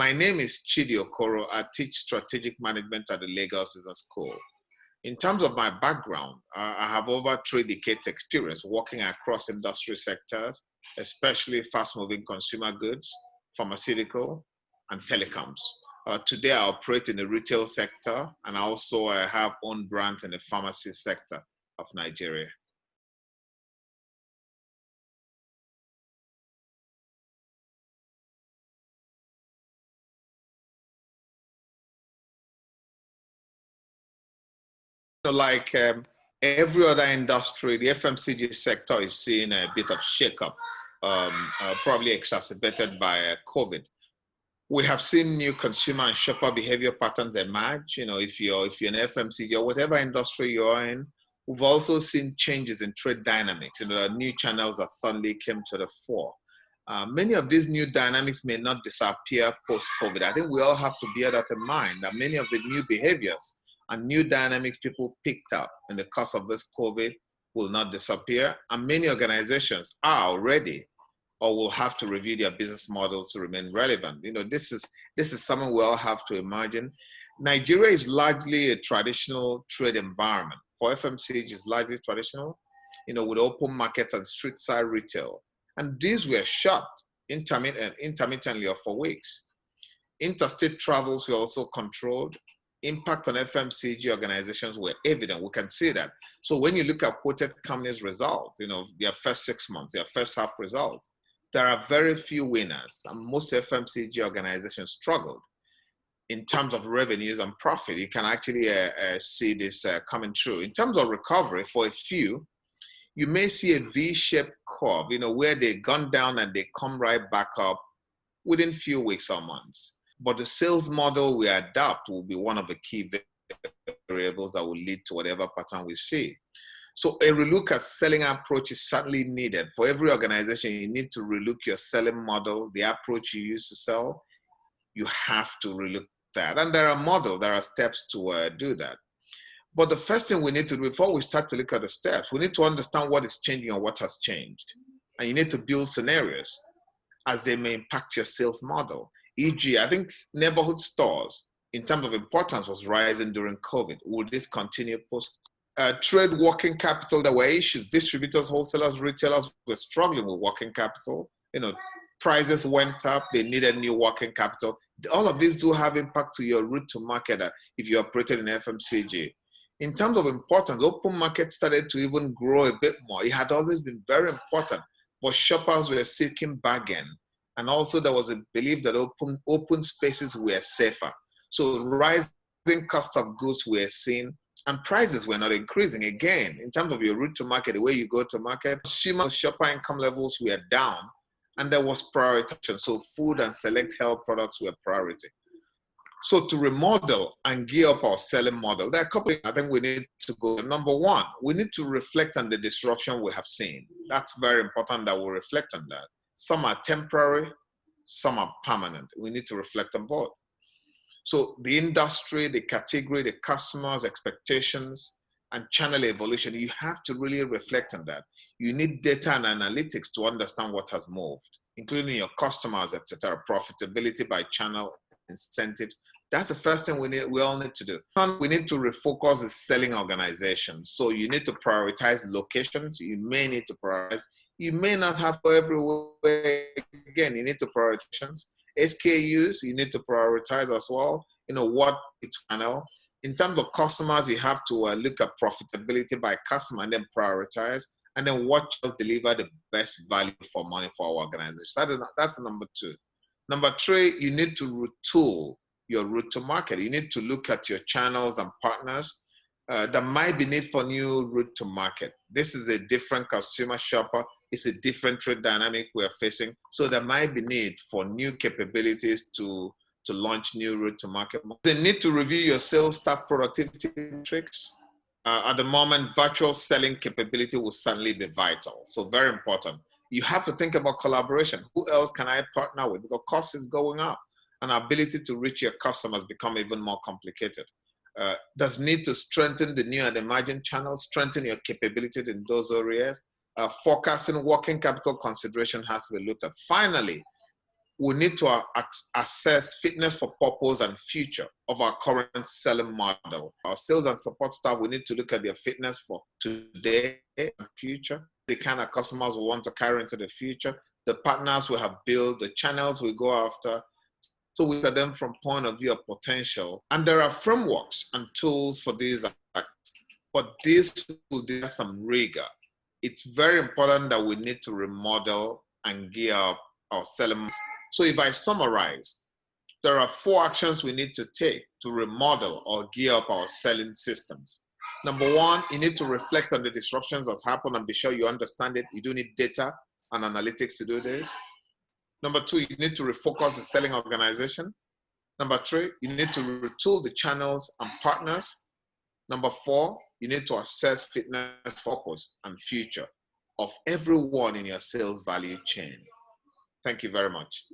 My name is Chidi Okoro. I teach strategic management at the Lagos Business School. In terms of my background, I have over 3 decades experience working across industry sectors, especially fast-moving consumer goods, pharmaceutical, and telecoms. Today, I operate in the retail sector, and I also have own brands in the pharmacy sector of Nigeria. Like every other industry, the FMCG sector is seeing a bit of shakeup, probably exacerbated by COVID. We have seen new consumer and shopper behavior patterns emerge. If you're an FMCG or whatever industry you're in, we've also seen changes in trade dynamics. New channels that suddenly came to the fore. Many of these new dynamics may not disappear post-COVID. I think we all have to bear that in mind, that many of the new behaviors and new dynamics people picked up in the course of this COVID will not disappear. And many organizations are already or will have to review their business models to remain relevant. This is something we all have to imagine. Nigeria is largely a traditional trade environment. For FMCG, it's largely traditional, with open markets and street side retail. And these were shut intermittently or for weeks. Interstate travels were also controlled. Impact on FMCG organizations were evident. We can see that. So when you look at quoted companies' results, their first 6 months, their first half results, there are very few winners, and most FMCG organizations struggled in terms of revenues and profit. You can actually see this coming through. In terms of recovery, for a few, you may see a V-shaped curve, where they've gone down and they come right back up within few weeks or months. But the sales model we adopt will be one of the key variables that will lead to whatever pattern we see. So a relook at selling approach is certainly needed. For every organization, you need to relook your selling model, the approach you use to sell. You have to relook that. And there are steps to do that. But the first thing we need to do before we start to look at the steps, we need to understand what is changing or what has changed. And you need to build scenarios as they may impact your sales model. E.g., I think neighborhood stores, in terms of importance, was rising during COVID. Will this continue post? Trade working capital, there were issues. Distributors, wholesalers, retailers were struggling with working capital. Prices went up, they needed new working capital. All of these do have impact to your route to market if you operated in FMCG. In terms of importance, open market started to even grow a bit more. It had always been very important, but shoppers were seeking bargain. And also there was a belief that open spaces were safer. So rising cost of goods were seen and prices were not increasing. Again, in terms of your route to market, the way you go to market, consumer shopper income levels were down and there was prioritization. So food and select health products were priority. So to remodel and gear up our selling model, there are a couple of things I think we need to go. Number one, we need to reflect on the disruption we have seen. That's very important that we reflect on that. Some are temporary, some are permanent. We need to reflect on both. So the industry, the category, the customers' expectations, and channel evolution, you have to really reflect on that. You need data and analytics to understand what has moved, including your customers, etc., profitability by channel, incentives. That's the first thing we all need to do. And we need to refocus the selling organization. So you need to prioritize locations. You may need to prioritize. You may not have for everywhere. Again, you need to prioritize. SKUs, you need to prioritize as well. What it's channel. In terms of customers, you have to look at profitability by customer and then prioritize. And then what will deliver the best value for money for our organization. So that's number 2. Number 3, you need to retool your route to market. You need to look at your channels and partners. There might be need for new route to market. This is a different consumer shopper. It's a different trade dynamic we're facing. So there might be need for new capabilities to launch new route to market. They need to review your sales staff productivity metrics. At the moment, virtual selling capability will certainly be vital. So very important. You have to think about collaboration. Who else can I partner with? Because cost is going up and our ability to reach your customers become even more complicated. There's need to strengthen the new and emerging channels, strengthen your capabilities in those areas. Forecasting working capital consideration has to be looked at. Finally, we need to assess fitness for purpose and future of our current selling model. Our sales and support staff, we need to look at their fitness for today and future, the kind of customers we want to carry into the future, the partners we have built, the channels we go after. So we look at them from point of view of potential. And there are frameworks and tools for these acts, but this will need some rigor. It's very important that we need to remodel and gear up our selling. So if I summarize, there are 4 actions we need to take to remodel or gear up our selling systems. Number 1, you need to reflect on the disruptions that's happened and be sure you understand it. You do need data and analytics to do this. Number 2, you need to refocus the selling organization. Number 3, you need to retool the channels and partners. Number 4, you need to assess fitness, focus, and future of everyone in your sales value chain. Thank you very much.